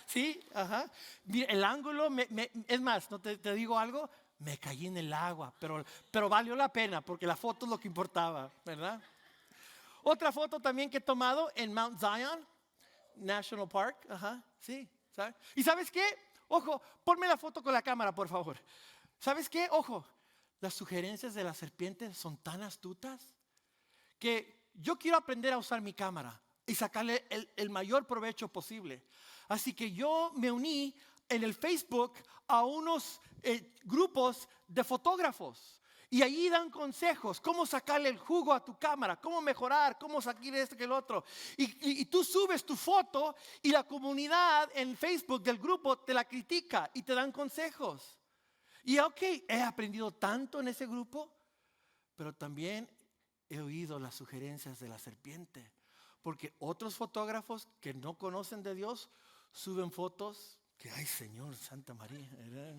Sí, ajá. Mira, el ángulo, es más, ¿no te digo algo? Me caí en el agua, pero valió la pena porque la foto es lo que importaba, ¿verdad? Otra foto también que he tomado en Mount Zion National Park, ajá, sí, ¿sabes? ¿Y sabes qué? Ojo, ponme la foto con la cámara, por favor. ¿Sabes qué? Ojo, las sugerencias de la serpiente son tan astutas que yo quiero aprender a usar mi cámara y sacarle el mayor provecho posible. Así que yo me uní en el Facebook a unos grupos de fotógrafos. Y allí dan consejos, cómo sacarle el jugo a tu cámara, cómo mejorar, cómo sacar esto que el otro. Y tú subes tu foto y la comunidad en Facebook del grupo te la critica y te dan consejos. Y ok, he aprendido tanto en ese grupo, pero también he oído las sugerencias de la serpiente. Porque otros fotógrafos que no conocen de Dios suben fotos que, ay Señor, Santa María, ¿verdad?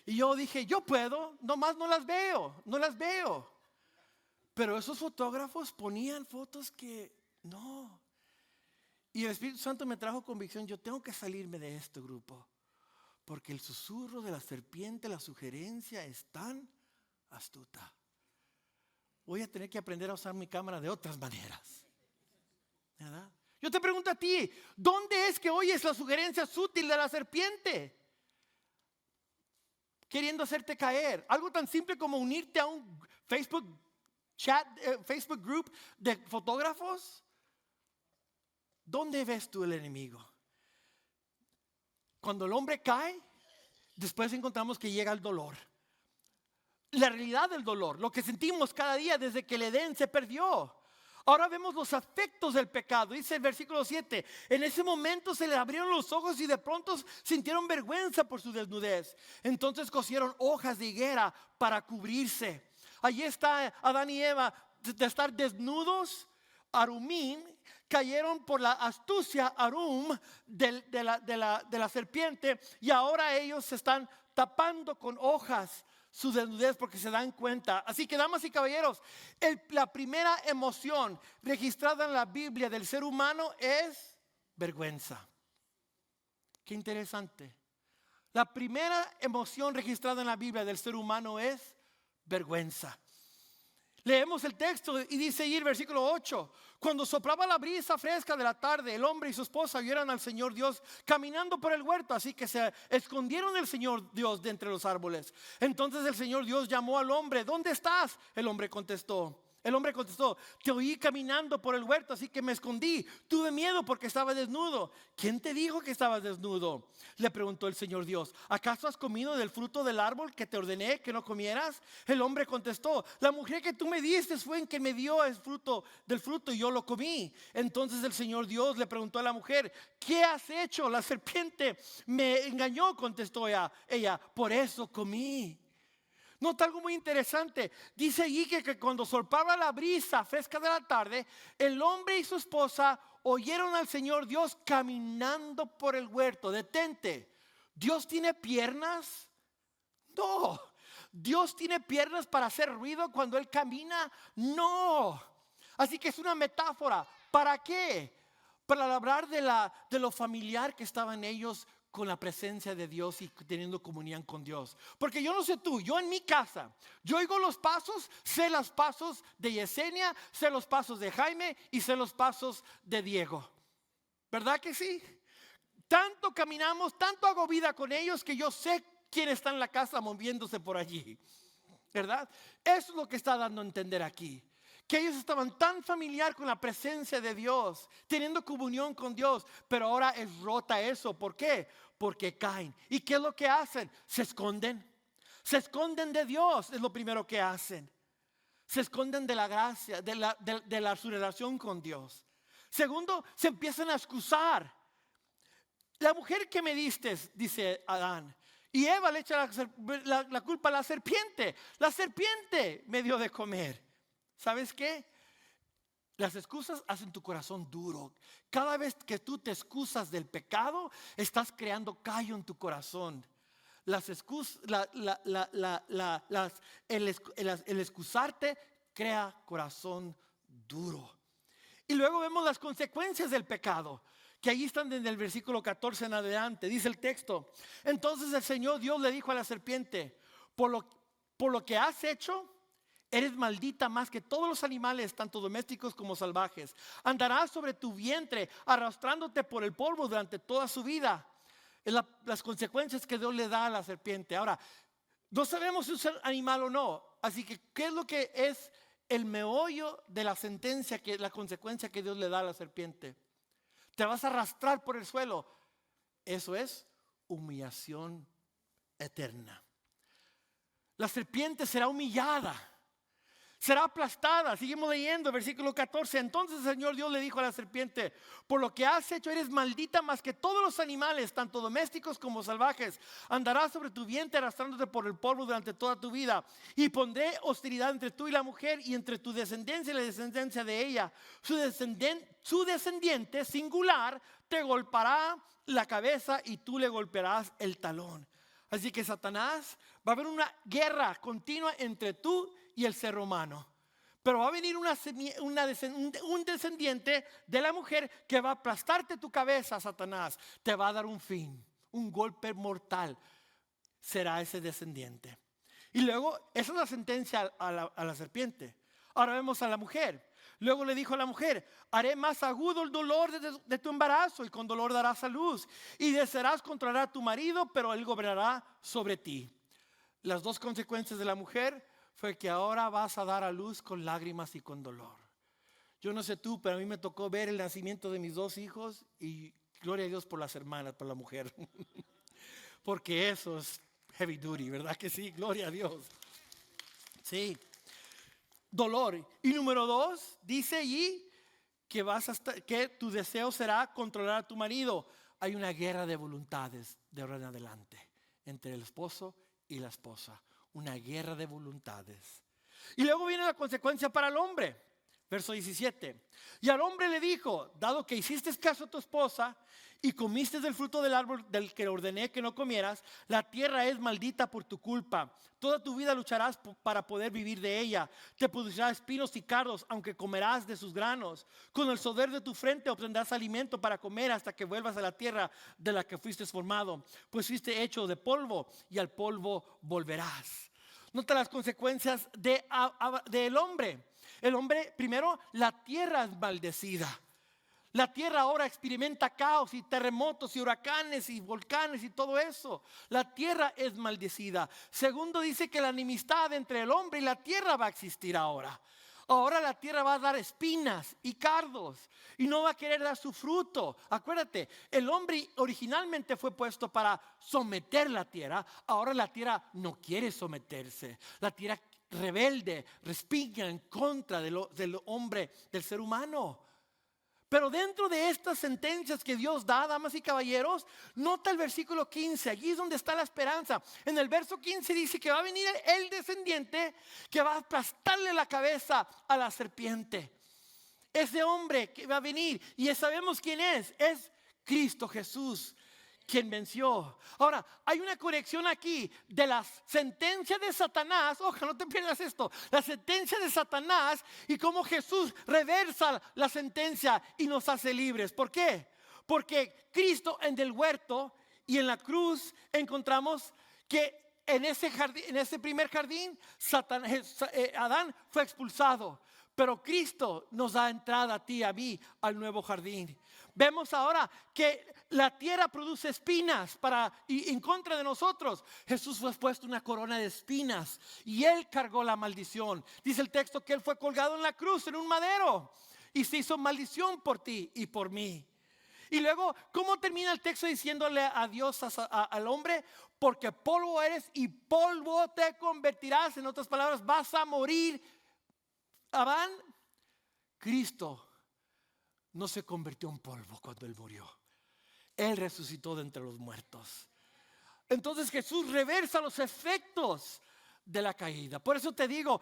Y yo dije, yo puedo, nomás no las veo. Pero esos fotógrafos ponían fotos que no. Y el Espíritu Santo me trajo convicción, yo tengo que salirme de este grupo. Porque el susurro de la serpiente, la sugerencia es tan astuta. Voy a tener que aprender a usar mi cámara de otras maneras, ¿verdad? Yo te pregunto a ti, ¿dónde es que oyes la sugerencia sutil de la serpiente? Queriendo hacerte caer. Algo tan simple como unirte a un Facebook chat, Facebook group de fotógrafos. ¿Dónde ves tú el enemigo? Cuando el hombre cae, después encontramos que llega el dolor. La realidad del dolor, lo que sentimos cada día desde que el Edén se perdió. Ahora vemos los efectos del pecado. Dice el versículo 7. En ese momento se le abrieron los ojos y de pronto sintieron vergüenza por su desnudez. Entonces cosieron hojas de higuera para cubrirse. Allí está Adán y Eva de estar desnudos. Arumim cayeron por la astucia Arum de la serpiente. Y ahora ellos se están tapando con hojas su desnudez porque se dan cuenta. Así que, damas y caballeros, la primera emoción registrada en la Biblia del ser humano es vergüenza. Qué interesante. La primera emoción registrada en la Biblia del ser humano es vergüenza. Leemos el texto y dice ahí el versículo 8. Cuando soplaba la brisa fresca de la tarde, el hombre y su esposa vieron al Señor Dios caminando por el huerto, así que se escondieron del Señor Dios de entre los árboles. Entonces el Señor Dios llamó al hombre: ¿dónde estás? El hombre contestó, te oí caminando por el huerto, así que me escondí. Tuve miedo porque estaba desnudo. ¿Quién te dijo que estabas desnudo?, le preguntó el Señor Dios. ¿Acaso has comido del fruto del árbol que te ordené que no comieras? El hombre contestó: la mujer que tú me diste fue en que me dio el fruto del fruto y yo lo comí. Entonces el Señor Dios le preguntó a la mujer: ¿qué has hecho? La serpiente me engañó, contestó ella, por eso comí. Nota algo muy interesante. Dice allí que cuando soplaba la brisa fresca de la tarde, el hombre y su esposa oyeron al Señor Dios caminando por el huerto. Detente. ¿Dios tiene piernas? No. ¿Dios tiene piernas para hacer ruido cuando Él camina? No. Así que es una metáfora. ¿Para qué? Para hablar de lo familiar que estaban ellos con la presencia de Dios y teniendo comunión con Dios. Porque yo no sé tú, yo en mi casa, yo oigo los pasos, sé los pasos de Yesenia, sé los pasos de Jaime y sé los pasos de Diego. ¿Verdad que sí? Tanto caminamos, tanto hago vida con ellos que yo sé quién está en la casa moviéndose por allí. ¿Verdad? Eso es lo que está dando a entender aquí. Que ellos estaban tan familiar con la presencia de Dios, teniendo comunión con Dios, pero ahora es rota eso. ¿Por qué? Porque caen. ¿Y qué es lo que hacen? Se esconden. Se esconden de Dios, es lo primero que hacen. Se esconden de la gracia, de su relación con Dios. Segundo, se empiezan a excusar. La mujer que me diste, dice Adán, y Eva le echa la culpa a la serpiente. La serpiente me dio de comer. ¿Sabes qué? Las excusas hacen tu corazón duro. Cada vez que tú te excusas del pecado, estás creando callo en tu corazón. Las excusas, el excusarte crea corazón duro. Y luego vemos las consecuencias del pecado, que ahí están desde el versículo 14 en adelante. Dice el texto: entonces el Señor Dios le dijo a la serpiente: por lo que has hecho, eres maldita más que todos los animales, tanto domésticos como salvajes. Andarás sobre tu vientre, arrastrándote por el polvo durante toda su vida. Es las consecuencias que Dios le da a la serpiente. Ahora, no sabemos si es un animal o no. Así que, ¿qué es lo que es el meollo de la sentencia, la consecuencia que Dios le da a la serpiente? Te vas a arrastrar por el suelo. Eso es humillación eterna. La serpiente será humillada, será aplastada. Seguimos leyendo, versículo 14. Entonces el Señor Dios le dijo a la serpiente: por lo que has hecho eres maldita más que todos los animales, tanto domésticos como salvajes. Andarás sobre tu vientre arrastrándote por el polvo durante toda tu vida. Y pondré hostilidad entre tú y la mujer, y entre tu descendencia y la descendencia de ella. Su descendiente singular te golpeará la cabeza y tú le golpearás el talón. Así que Satanás, va a haber una guerra continua entre tú y el ser humano. Pero va a venir un descendiente de la mujer que va a aplastarte tu cabeza, Satanás. Te va a dar un fin, un golpe mortal. Será ese descendiente. Y luego, esa es la sentencia a la serpiente. Ahora vemos a la mujer. Luego le dijo a la mujer: haré más agudo el dolor de tu embarazo, y con dolor darás a luz. Y desearás controlar a tu marido, pero él gobernará sobre ti. Las dos consecuencias de la mujer fue que ahora vas a dar a luz con lágrimas y con dolor. Yo no sé tú, pero a mí me tocó ver el nacimiento de mis 2 hijos y gloria a Dios por las hermanas, por la mujer. Porque eso es heavy duty, ¿verdad que sí? Gloria a Dios. Sí. Dolor. Y número 2, dice allí que tu deseo será controlar a tu marido. Hay una guerra de voluntades de ahora en adelante entre el esposo y la esposa. Una guerra de voluntades. Y luego viene la consecuencia para el hombre. Verso 17. Y al hombre le dijo: dado que hiciste caso a tu esposa y comiste del fruto del árbol del que ordené que no comieras, la tierra es maldita por tu culpa. Toda tu vida lucharás para poder vivir de ella. Te producirá espinos y cardos, aunque comerás de sus granos. Con el sudor de tu frente obtendrás alimento para comer hasta que vuelvas a la tierra de la que fuiste formado. Pues fuiste hecho de polvo y al polvo volverás. Nota las consecuencias del hombre. El hombre, primero, la tierra es maldecida. La tierra ahora experimenta caos y terremotos y huracanes y volcanes y todo eso. La tierra es maldecida. Segundo, dice que la enemistad entre el hombre y la tierra va a existir ahora. Ahora la tierra va a dar espinas y cardos y no va a querer dar su fruto. Acuérdate, el hombre originalmente fue puesto para someter la tierra. Ahora la tierra no quiere someterse. La tierra rebelde, respinga en contra del hombre, del ser humano. Pero dentro de estas sentencias que Dios da, damas y caballeros, nota el versículo 15, allí es donde está la esperanza. En el verso 15 dice que va a venir el descendiente que va a aplastarle la cabeza a la serpiente. Ese hombre que va a venir, y sabemos quién es Cristo Jesús, quien venció. Ahora, hay una conexión aquí de la sentencia de Satanás. Ojalá no te pierdas esto. La sentencia de Satanás y cómo Jesús reversa la sentencia y nos hace libres. ¿Por qué? Porque Cristo en el huerto y en la cruz encontramos que en ese jardín, en ese primer jardín, Adán fue expulsado. Pero Cristo nos da entrada a ti y a mí al nuevo jardín. Vemos ahora que la tierra produce espinas en contra de nosotros. Jesús fue puesto una corona de espinas y Él cargó la maldición. Dice el texto que Él fue colgado en la cruz, en un madero, y se hizo maldición por ti y por mí. Y luego, ¿cómo termina el texto diciéndole a Dios, al hombre? Porque polvo eres y polvo te convertirás. En otras palabras, vas a morir. Adán, Cristo no se convirtió en polvo cuando Él murió. Él resucitó de entre los muertos. Entonces Jesús reversa los efectos de la caída. Por eso te digo,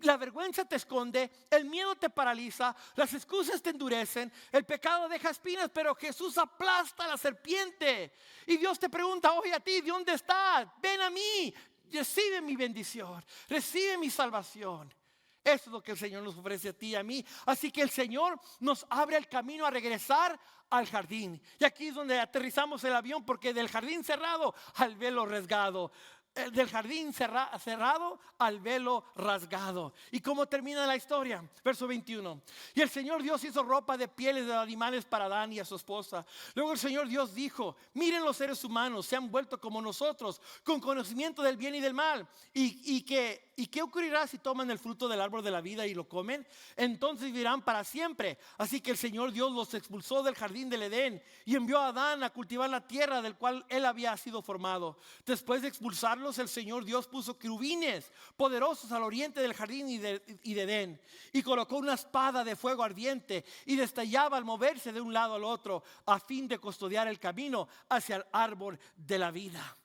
la vergüenza te esconde, el miedo te paraliza, las excusas te endurecen, el pecado deja espinas, pero Jesús aplasta a la serpiente. Y Dios te pregunta: oye, a ti, ¿de dónde estás? Ven a mí, recibe mi bendición, recibe mi salvación. Eso es lo que el Señor nos ofrece a ti y a mí. Así que el Señor nos abre el camino a regresar al jardín. Y aquí es donde aterrizamos el avión, porque del jardín cerrado al velo rasgado. Del jardín cerrado al velo rasgado. ¿Y cómo termina la historia? Verso 21. Y el Señor Dios hizo ropa de pieles de animales para Adán y a su esposa. Luego el Señor Dios dijo: miren, los seres humanos se han vuelto como nosotros, con conocimiento del bien y del mal. ¿Y qué ocurrirá si toman el fruto del árbol de la vida y lo comen? Entonces vivirán para siempre. Así que el Señor Dios los expulsó del jardín del Edén y envió a Adán a cultivar la tierra del cual él había sido formado. Después de expulsarlos, el Señor Dios puso querubines poderosos al oriente del jardín y de Edén, y colocó una espada de fuego ardiente y destallaba al moverse de un lado al otro, a fin de custodiar el camino hacia el árbol de la vida.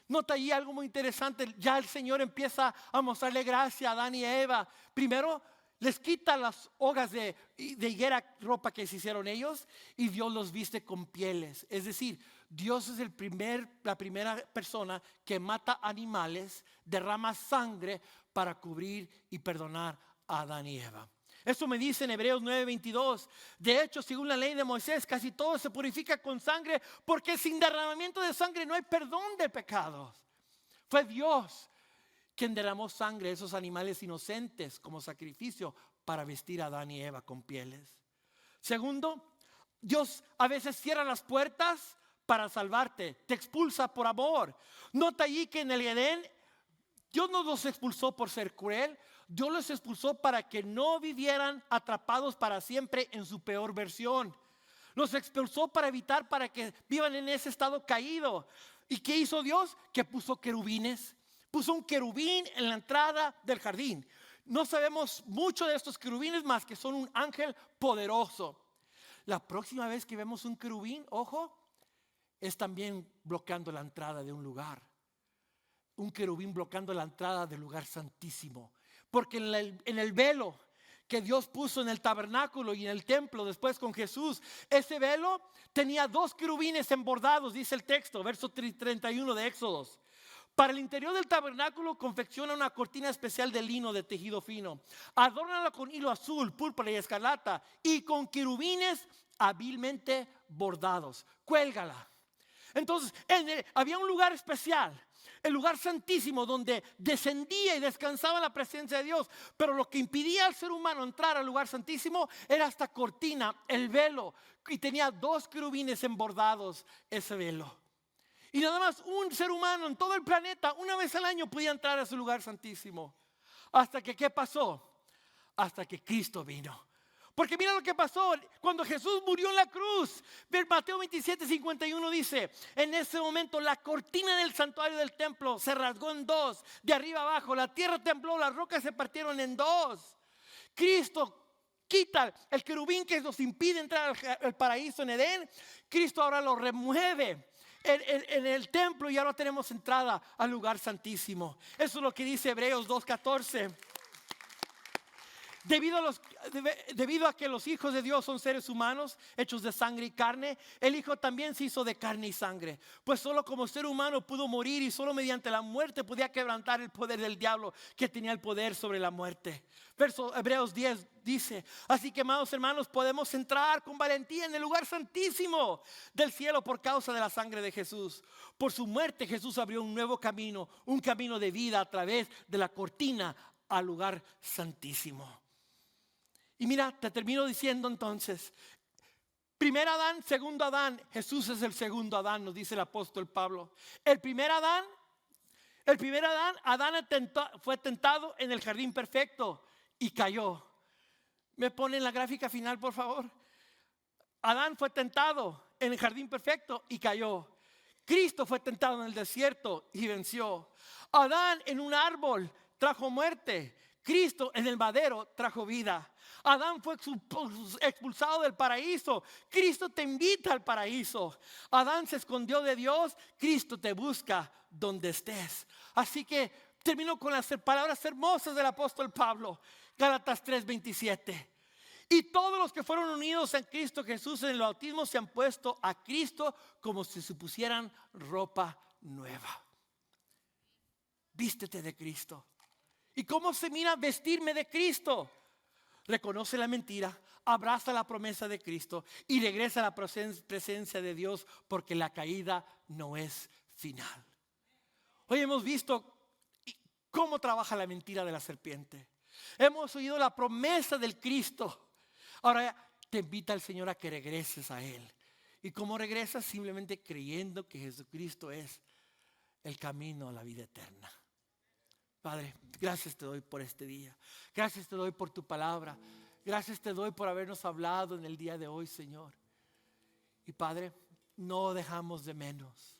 Nota allí algo muy interesante. Ya el Señor empieza a mostrarle gracia a Adán y a Eva. Primero les quita las hojas de higuera, ropa que se hicieron ellos, y Dios los viste con pieles. Es decir, Dios es la primera persona que mata animales, derrama sangre para cubrir y perdonar a Adán y Eva. Esto me dice en Hebreos 9:22. De hecho, según la ley de Moisés, casi todo se purifica con sangre, porque sin derramamiento de sangre no hay perdón de pecados. Fue Dios quien derramó sangre de esos animales inocentes como sacrificio para vestir a Adán y Eva con pieles. Segundo, Dios a veces cierra las puertas para salvarte, te expulsa por amor. Nota allí que en el Edén Dios no los expulsó por ser cruel. Dios los expulsó para que no vivieran atrapados para siempre en su peor versión. Los expulsó para que vivan en ese estado caído. ¿Y qué hizo Dios? Que puso querubines. Puso un querubín en la entrada del jardín. No sabemos mucho de estos querubines más que son un ángel poderoso. La próxima vez que vemos un querubín, ojo, es también bloqueando la entrada de un lugar. Un querubín bloqueando la entrada del lugar santísimo. Porque en el velo que Dios puso en el tabernáculo y en el templo después con Jesús, ese velo tenía 2 querubines embordados, dice el texto, verso 31 de Éxodos. Para el interior del tabernáculo confecciona una cortina especial de lino de tejido fino. Adórnala con hilo azul, púrpura y escarlata y con querubines hábilmente bordados. Cuélgala. Entonces había un lugar especial, el lugar santísimo donde descendía y descansaba la presencia de Dios. Pero lo que impidía al ser humano entrar al lugar santísimo era esta cortina, el velo. Y tenía 2 querubines embordados ese velo. Y nada más un ser humano en todo el planeta, una vez al año, podía entrar a ese lugar santísimo. Hasta que, ¿qué pasó? Hasta que Cristo vino. Porque mira lo que pasó cuando Jesús murió en la cruz. Mateo 27:51 dice: en ese momento la cortina del santuario del templo se rasgó en 2, de arriba abajo. La tierra tembló, las rocas se partieron en 2. Cristo quita el querubín que nos impide entrar al paraíso en Edén. Cristo ahora lo remueve en el templo y ahora tenemos entrada al lugar santísimo. Eso es lo que dice Hebreos 2:14. Debido a que los hijos de Dios son seres humanos hechos de sangre y carne, el Hijo también se hizo de carne y sangre. Pues solo como ser humano pudo morir y solo mediante la muerte podía quebrantar el poder del diablo, que tenía el poder sobre la muerte. Verso Hebreos 10 dice: así que, amados hermanos, podemos entrar con valentía en el lugar santísimo del cielo por causa de la sangre de Jesús. Por su muerte Jesús abrió un nuevo camino, un camino de vida a través de la cortina al lugar santísimo. Y mira, te termino diciendo entonces: primer Adán, segundo Adán. Jesús es el segundo Adán, nos dice el apóstol Pablo. El primer Adán, fue tentado en el jardín perfecto y cayó. ¿Me ponen la gráfica final, por favor? Adán fue tentado en el jardín perfecto y cayó. Cristo fue tentado en el desierto y venció. Adán en un árbol trajo muerte. Cristo en el madero trajo vida. Adán fue expulsado del paraíso. Cristo te invita al paraíso. Adán se escondió de Dios. Cristo te busca donde estés. Así que termino con las palabras hermosas del apóstol Pablo. Gálatas 3:27. Y todos los que fueron unidos en Cristo Jesús en el bautismo se han puesto a Cristo como si se pusieran ropa nueva. Vístete de Cristo. ¿Y cómo se mira vestirme de Cristo? Reconoce la mentira, abraza la promesa de Cristo y regresa a la presencia de Dios, porque la caída no es final. Hoy hemos visto cómo trabaja la mentira de la serpiente. Hemos oído la promesa del Cristo. Ahora te invita el Señor a que regreses a Él. ¿Y cómo regresas? Simplemente creyendo que Jesucristo es el camino a la vida eterna. Padre, gracias te doy por este día. Gracias te doy por tu palabra. Gracias te doy por habernos hablado en el día de hoy, Señor. Y Padre, no dejamos de menos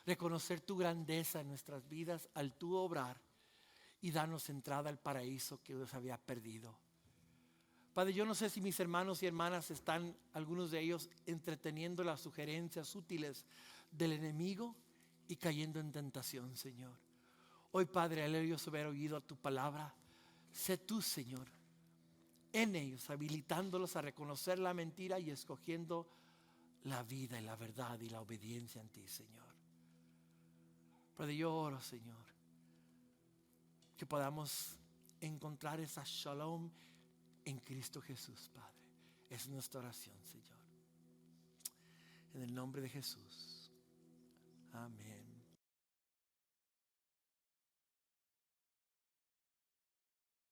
reconocer tu grandeza en nuestras vidas al tu obrar y darnos entrada al paraíso que Dios había perdido. Padre, yo no sé si mis hermanos y hermanas están, algunos de ellos, entreteniendo las sugerencias útiles del enemigo y cayendo en tentación, Señor. Hoy, Padre, al ellos haber oído tu palabra, sé tú, Señor, en ellos, habilitándolos a reconocer la mentira y escogiendo la vida y la verdad y la obediencia en ti, Señor. Padre, yo oro, Señor, que podamos encontrar esa shalom en Cristo Jesús, Padre. Es nuestra oración, Señor. En el nombre de Jesús. Amén.